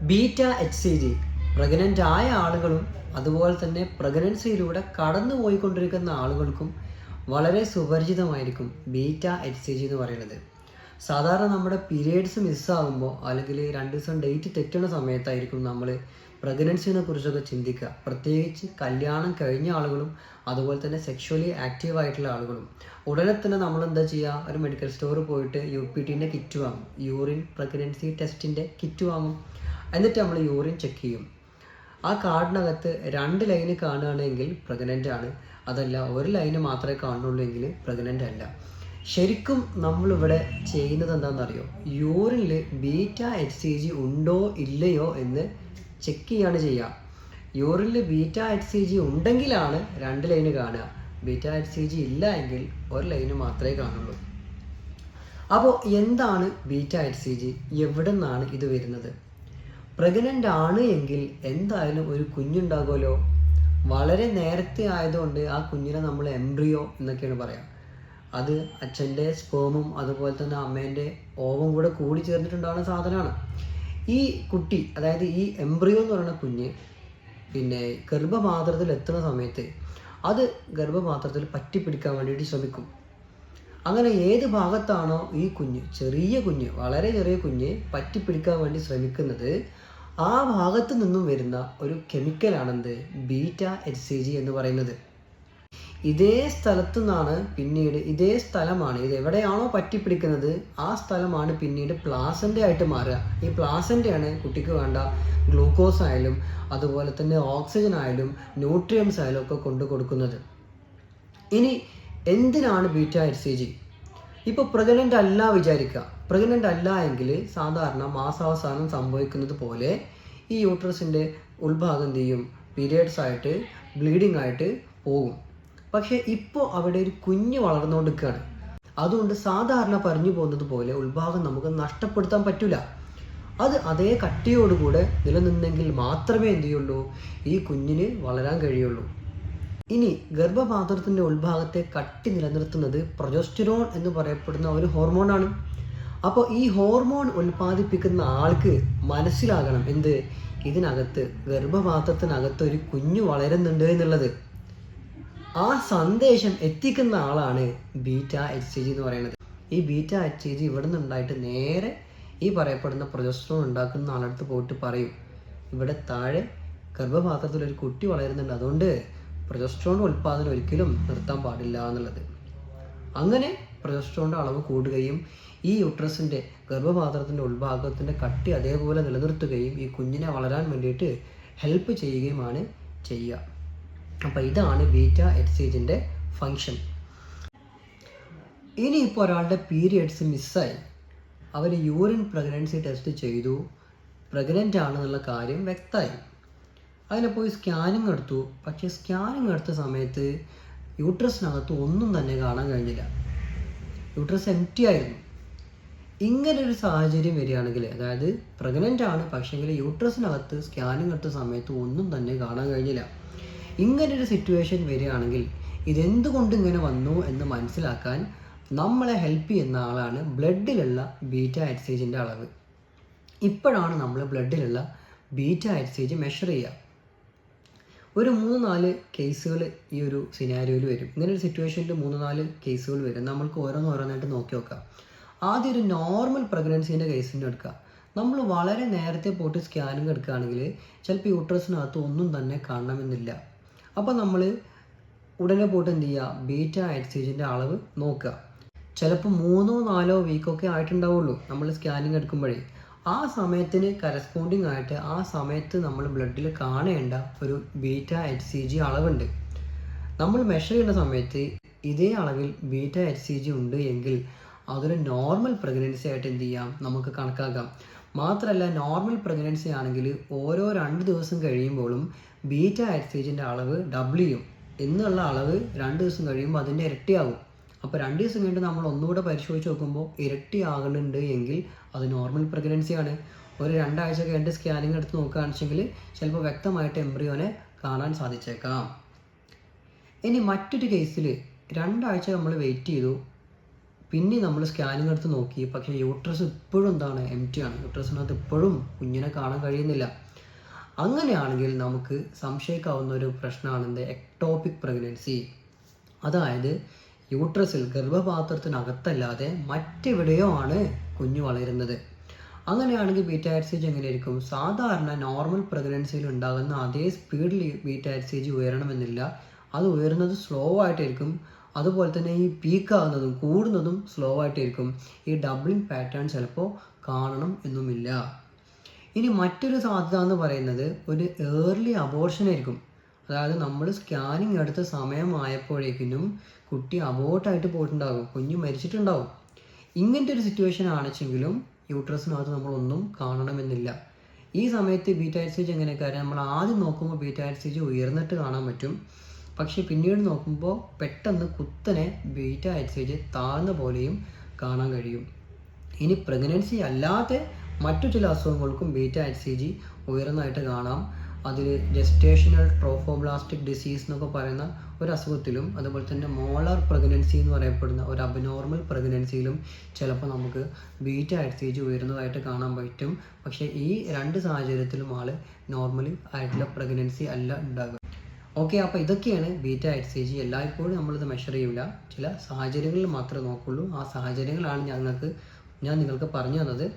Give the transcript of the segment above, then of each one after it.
Beta H C G pregnant ആയ ആളുകളും അതുപോലെ തന്നെ പ്രഗ്നൻസിയിലൂടെ കടന്നു പോയിക്കൊണ്ടിരിക്കുന്ന ആളുകൾക്കും വളരെ സുപരിചിതമായിരിക്കും ബീറ്റ എച്ച് സി ജി എന്ന് പറയുന്നത്. സാധാരണ നമ്മുടെ പീരിയഡ്സ് മിസ്സാകുമ്പോൾ അല്ലെങ്കിൽ 2 ദിവസം ഡേറ്റ് തെറ്റുന്ന സമയത്തായിരിക്കും നമ്മൾ പ്രഗ്നൻസിനെ കുറിച്ചൊക്കെ ചിന്തിക്കുക. പ്രത്യേകിച്ച് കല്യാണം കഴിഞ്ഞ ആളുകളും അതുപോലെ തന്നെ സെക്ഷുവലി ആക്റ്റീവ് ആയിട്ടുള്ള ആളുകളും ഉടനെ തന്നെ നമ്മൾ എന്താ ചെയ്യുക, ഒരു മെഡിക്കൽ സ്റ്റോറിൽ പോയിട്ട് UPTൻ്റെ കിറ്റ് വാങ്ങും, യൂറിൻ പ്രഗ്നൻസി ടെസ്റ്റിൻ്റെ കിറ്റ് വാങ്ങും. എന്നിട്ട് നമ്മൾ യൂറിൻ ചെക്ക് ചെയ്യും. ആ കാർഡിനകത്ത് 2 ലൈന് കാണുകയാണെങ്കിൽ പ്രഗ്നൻ്റ് ആണ്, അതല്ല ഒരു ലൈന് മാത്രമേ കാണുന്നുള്ളൂ എങ്കിൽ പ്രഗ്നൻ്റ് അല്ല. ശരിക്കും നമ്മളിവിടെ ചെയ്യുന്നത് എന്താണെന്നറിയോ, യൂറിനിൽ ബീറ്റ എച്ച് സി ജി ഉണ്ടോ ഇല്ലയോ എന്ന് ചെക്ക് ചെയ്യാണ് ചെയ്യുക. യൂറിനിൽ ബീറ്റ എച്ച് സി ജി ഉണ്ടെങ്കിലാണ് 2 ലൈന് കാണുക, ബീറ്റ എച്ച് സി ജി ഇല്ല എങ്കിൽ ഒരു ലൈന് മാത്രമേ കാണുള്ളൂ. അപ്പോൾ എന്താണ് ബീറ്റ എച്ച് സി ജി, എവിടെ നിന്നാണ് ഇത് വരുന്നത്? പ്രഗ്നൻ്റ് ആണ് എങ്കിൽ എന്തായാലും ഒരു കുഞ്ഞുണ്ടാകുമല്ലോ. വളരെ നേരത്തെ ആയതുകൊണ്ട് ആ കുഞ്ഞിനെ നമ്മൾ എംബ്രിയോ എന്നൊക്കെയാണ് പറയാം. അത് അച്ഛൻ്റെ സ്പേമും അതുപോലെ തന്നെ അമ്മേൻ്റെ ഓവും കൂടി ചേർന്നിട്ടുണ്ടാകുന്ന സാധനമാണ്. ഈ കുട്ടി, അതായത് ഈ എംബ്രിയോ എന്ന് പറയുന്ന കുഞ്ഞ് പിന്നെ ഗർഭപാത്രത്തിൽ എത്തുന്ന സമയത്ത് അത് ഗർഭപാത്രത്തിൽ പറ്റിപ്പിടിക്കാൻ വേണ്ടിയിട്ട് ശ്രമിക്കും. അങ്ങനെ ഏത് ഭാഗത്താണോ ഈ കുഞ്ഞ്, ചെറിയ കുഞ്ഞ്, വളരെ ചെറിയ കുഞ്ഞ് പറ്റിപ്പിടിക്കാൻ വേണ്ടി ശ്രമിക്കുന്നത്, ആ ഭാഗത്ത് നിന്നും വരുന്ന ഒരു കെമിക്കലാണെന്ത്, ബീറ്റ എച്ച് സി ജി എന്ന് പറയുന്നത്. ഇതേ സ്ഥലത്തു നിന്നാണ് പിന്നീട്, ഇതേ സ്ഥലമാണ്, ഇത് എവിടെയാണോ പറ്റിപ്പിടിക്കുന്നത് ആ സ്ഥലമാണ് പിന്നീട് പ്ലാസൻ്റ ആയിട്ട് മാറുക. ഈ പ്ലാസൻ്റയാണ് കുട്ടിക്ക് വേണ്ട ഗ്ലൂക്കോസ് ആയാലും അതുപോലെ തന്നെ ഓക്സിജൻ ആയാലും ന്യൂട്രിയൻസ് ആയാലും ഒക്കെ കൊണ്ടു കൊടുക്കുന്നത്. ഇനി എന്തിനാണ് ബീറ്റ എച്ച് സി ജി? ഇപ്പോൾ പ്രഗ്നൻ്റ് അല്ല വിചാരിക്കുക. പ്രഗ്നൻ്റ് അല്ല എങ്കിൽ സാധാരണ മാസാവസാനം സംഭവിക്കുന്നത് പോലെ ഈ യൂട്രസിൻ്റെ ഉൾഭാഗം എന്ത് ചെയ്യും, പീരിയഡ്സ് ആയിട്ട് ബ്ലീഡിംഗ് ആയിട്ട് പോകും. പക്ഷേ ഇപ്പോൾ അവിടെ ഒരു കുഞ്ഞ് വളർന്നുകൊണ്ടിരിക്കുകയാണ്. അതുകൊണ്ട് സാധാരണ പറഞ്ഞു പോകുന്നത് പോലെ ഉൾഭാഗം നമുക്ക് നഷ്ടപ്പെടുത്താൻ പറ്റില്ല. അത് അതേ കട്ടിയോടുകൂടെ നിലനിന്നെങ്കിൽ മാത്രമേ എന്ത് ചെയ്യുള്ളൂ, ഈ കുഞ്ഞിന് വളരാൻ കഴിയുള്ളൂ. ഇനി ഗർഭപാത്രത്തിൻ്റെ ഉൾഭാഗത്തെ കട്ടി നിലനിർത്തുന്നത് പ്രൊജസ്റ്ററോൺ എന്ന് പറയപ്പെടുന്ന ഒരു ഹോർമോണാണ്. അപ്പോൾ ഈ ഹോർമോൺ ഉൽപ്പാദിപ്പിക്കുന്ന ആൾക്ക് മനസ്സിലാകണം എന്ത്, ഇതിനകത്ത് ഗർഭപാത്രത്തിനകത്ത് ഒരു കുഞ്ഞു വളരുന്നുണ്ട് എന്നുള്ളത്. ആ സന്ദേശം എത്തിക്കുന്ന ആളാണ് ബീറ്റ എച്ച് സി ജി എന്ന് പറയുന്നത്. ഈ ബീറ്റ എച്ച് സി ജി ഇവിടെ നിന്നുണ്ടായിട്ട് നേരെ ഈ പറയപ്പെടുന്ന പ്രൊജസ്റ്ററോൺ ഉണ്ടാക്കുന്ന ആളടുത്ത് പോയിട്ട് പറയും, ഇവിടെ താഴെ ഗർഭപാത്രത്തിൽ ഒരു കുട്ടി വളരുന്നുണ്ട്, അതുകൊണ്ട് പ്രൊജസ്ട്രോണിൻ്റെ ഉൽപ്പാദനം ഒരിക്കലും നിർത്താൻ പാടില്ല എന്നുള്ളത്. അങ്ങനെ പ്രൊജസ്ട്രോണിൻ്റെ അളവ് കൂടുകയും ഈ യൂട്രസിൻ്റെ ഗർഭപാത്രത്തിൻ്റെ ഉൾഭാഗത്തിൻ്റെ കട്ടി അതേപോലെ നിലനിർത്തുകയും ഈ കുഞ്ഞിനെ വളരാൻ വേണ്ടിയിട്ട് ഹെൽപ്പ് ചെയ്യുകയുമാണ് ചെയ്യുക. അപ്പോൾ ഇതാണ് ബീറ്റ എച്ച് സി ജിൻ്റെ ഫങ്ഷൻ. ഇനിയിപ്പോൾ ഒരാളുടെ പീരിയഡ്സ് മിസ്സായി, അവർ യൂറിൻ പ്രഗ്നൻസി ടെസ്റ്റ് ചെയ്തു, പ്രഗ്നൻ്റ് ആണെന്നുള്ള കാര്യം വ്യക്തമായി, അതിനെ പോയി സ്കാനിങ് എടുത്തു. പക്ഷേ സ്കാനിങ് എടുത്ത സമയത്ത് യൂട്രസിനകത്ത് ഒന്നും തന്നെ കാണാൻ കഴിഞ്ഞില്ല, യൂട്രസ് എംപ്റ്റി ആയിരുന്നു. ഇങ്ങനൊരു സാഹചര്യം വരികയാണെങ്കിൽ, അതായത് പ്രഗ്നൻ്റ് ആണ് പക്ഷേങ്കിൽ യൂട്രസിനകത്ത് സ്കാനിങ് എടുത്ത സമയത്ത് ഒന്നും തന്നെ കാണാൻ കഴിഞ്ഞില്ല, ഇങ്ങനൊരു സിറ്റുവേഷൻ വരികയാണെങ്കിൽ ഇതെന്തുകൊണ്ട് ഇങ്ങനെ വന്നു എന്ന് മനസ്സിലാക്കാൻ നമ്മളെ ഹെൽപ്പ് ചെയ്യുന്ന ആളാണ് ബ്ലഡിലുള്ള ബീറ്റ എച്ച് സി ജിൻ്റെ അളവ്. ഇപ്പോഴാണ് നമ്മൾ ബ്ലഡിലുള്ള beta H C G measure ചെയ്യുക. ഒരു 3-4 കേസുകൾ ഈ ഒരു സിനാരിയോയിൽ വരും. ഇങ്ങനെ ഒരു സിറ്റുവേഷനിൽ 3-4 കേസുകൾ വരും. നമ്മൾക്ക് ഓരോന്നായിട്ട് നോക്കി നോക്കാം. ആദ്യം ഒരു നോർമൽ പ്രഗ്നൻസീൻ്റെ കേസിൻ്റെ എടുക്കുക. നമ്മൾ വളരെ നേരത്തെ പോയിട്ട് സ്കാനിങ് എടുക്കുകയാണെങ്കിൽ ചിലപ്പോൾ യൂട്രസിനകത്ത് ഒന്നും തന്നെ കാണണമെന്നില്ല. അപ്പോൾ നമ്മൾ ഉടനെ പോയിട്ട് എന്ത് ചെയ്യുക, ബീറ്റ എച്ച് സി ജിൻ്റെ അളവ് നോക്കുക. ചിലപ്പോൾ 3-4 വീക്കൊക്കെ ആയിട്ടുണ്ടാവുള്ളൂ നമ്മൾ സ്കാനിങ് എടുക്കുമ്പോഴേ. ആ സമയത്തിന് കറസ്പോണ്ടിങ് ആയിട്ട് ആ സമയത്ത് നമ്മൾ ബ്ലഡിൽ കാണേണ്ട ഒരു ബീറ്റ എച്ച് സി ജി അളവുണ്ട്. നമ്മൾ മെഷർ ചെയ്യുന്ന സമയത്ത് ഇതേ അളവിൽ ബീറ്റ എച്ച് സി ജി ഉണ്ട് എങ്കിൽ അതൊരു നോർമൽ പ്രഗ്നൻസി ആയിട്ട് എന്ത് ചെയ്യാം, നമുക്ക് കണക്കാക്കാം. മാത്രമല്ല നോർമൽ പ്രഗ്നൻസി ആണെങ്കിൽ ഓരോ 2 ദിവസം കഴിയുമ്പോഴും ബീറ്റ എച്ച് സി ജിൻ്റെ അളവ് ഡബിൾ ചെയ്യും. എന്നുള്ള അളവ് 2 ദിവസം കഴിയുമ്പോൾ അതിൻ്റെ ഇരട്ടിയാകും. അപ്പോൾ 2 ദിവസം കഴിഞ്ഞിട്ട് നമ്മൾ ഒന്നുകൂടെ പരിശോധിച്ച് നോക്കുമ്പോൾ ഇരട്ടി ആകുന്നുണ്ട് എങ്കിൽ അത് നോർമൽ പ്രഗ്നൻസിയാണ്. ഒരു 2 ആഴ്ച കഴിഞ്ഞിട്ട് സ്കാനിങ് എടുത്ത് നോക്കുകയാണെന്ന് വെച്ചെങ്കിൽ ചിലപ്പോൾ വ്യക്തമായിട്ട് എംബ്രിയോനെ കാണാൻ സാധിച്ചേക്കാം. ഇനി മറ്റൊരു കേസിൽ 2 ആഴ്ച നമ്മൾ വെയിറ്റ് ചെയ്തു, പിന്നെ നമ്മൾ സ്കാനിങ് എടുത്ത് നോക്കി, പക്ഷേ യൂട്രസ് ഇപ്പോഴും എന്താണ്, എംപ്റ്റി ആണ്. യൂട്രസിനകത്ത് ഇപ്പോഴും കുഞ്ഞിനെ കാണാൻ കഴിയുന്നില്ല. അങ്ങനെയാണെങ്കിൽ നമുക്ക് സംശയിക്കാവുന്ന ഒരു പ്രശ്നമാണ് എന്ത്, എക്ടോപിക് പ്രഗ്നൻസി. അതായത് യൂട്രസിൽ ഗർഭപാത്രത്തിനകത്തല്ലാതെ മറ്റെവിടെയോ ആണ് കുഞ്ഞ് വളരുന്നത്. അങ്ങനെയാണെങ്കിൽ ബീറ്റ HCG എങ്ങനെയായിരിക്കും? സാധാരണ നോർമൽ പ്രഗ്നൻസിയിൽ ഉണ്ടാകുന്ന അതേ സ്പീഡിൽ ബീറ്റ HCG ഉയരണമെന്നില്ല. അത് ഉയരുന്നത് സ്ലോ ആയിട്ടായിരിക്കും. അതുപോലെ തന്നെ ഈ പീക്കാകുന്നതും കൂടുന്നതും സ്ലോ ആയിട്ടായിരിക്കും. ഈ ഡബ്ലിംഗ് പാറ്റേൺ ചിലപ്പോൾ കാണണം എന്നുമില്ല. ഇനി മറ്റൊരു സാധ്യത എന്ന് പറയുന്നത് ഒരു ഏർലി അബോർഷൻ ആയിരിക്കും. അതായത് നമ്മൾ സ്കാനിങ് എടുത്ത സമയമായപ്പോഴേക്കും കുട്ടി അബോർട്ടായിട്ട് പോയിട്ടുണ്ടാകും, കുഞ്ഞ് മരിച്ചിട്ടുണ്ടാകും. ഇങ്ങനത്തെ ഒരു സിറ്റുവേഷൻ ആണെച്ചെങ്കിലും യൂട്രസിനകത്ത് നമ്മളൊന്നും കാണണമെന്നില്ല. ഈ സമയത്ത് ബീറ്റ HCG എങ്ങനെയൊക്കെ നമ്മൾ ആദ്യം നോക്കുമ്പോൾ ബീറ്റ HCG ഉയർന്നിട്ട് കാണാൻ പറ്റും. പക്ഷേ പിന്നീട് നോക്കുമ്പോൾ പെട്ടെന്ന് കുത്തനെ ബീറ്റ HCG താഴ്ന്ന പോലെയും കാണാൻ കഴിയും. ഇനി പ്രഗ്നൻസി അല്ലാതെ മറ്റു ചില അസുഖങ്ങൾക്കും ബീറ്റ HCG ഉയർന്നതായിട്ട് കാണാം. അതിൽ ജെസ്റ്റേഷണൽ ട്രോഫോബ്ലാസ്റ്റിക് ഡിസീസ് എന്നൊക്കെ പറയുന്ന ഒരു അസുഖത്തിലും അതുപോലെ തന്നെ മോളാർ പ്രഗ്നൻസി എന്ന് പറയപ്പെടുന്ന ഒരു അബ്നോർമൽ പ്രഗ്നൻസിയിലും ചിലപ്പോൾ നമുക്ക് ബീറ്റ HCG ഉയരുന്നതായിട്ട് കാണാൻ പറ്റും. പക്ഷേ ഈ രണ്ട് സാഹചര്യത്തിലും ആൾ നോർമലി ആയിട്ടുള്ള പ്രഗ്നൻസി അല്ല ഉണ്ടാകുക. ഓക്കെ, അപ്പോൾ ഇതൊക്കെയാണ് ബീറ്റ HCG. എല്ലായ്പ്പോഴും നമ്മളിത് മെഷർ ചെയ്യില്ല, ചില സാഹചര്യങ്ങളിൽ മാത്രമേ നോക്കുള്ളൂ. ആ സാഹചര്യങ്ങളാണ് ഞാൻ നിങ്ങൾക്ക് പറഞ്ഞു തന്നത്.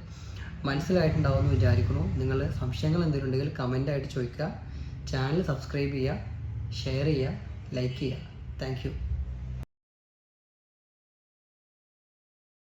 മനസ്സിലായിട്ടുണ്ടാവുമെന്ന് വിചാരിക്കുന്നു. നിങ്ങൾ സംശയങ്ങൾ എന്തെങ്കിലും ഉണ്ടെങ്കിൽ കമൻ്റായിട്ട് ചോദിക്കുക. ചാനൽ സബ്സ്ക്രൈബ് ചെയ്യുക, ഷെയർ ചെയ്യുക, ലൈക്ക് ചെയ്യുക. Thank you.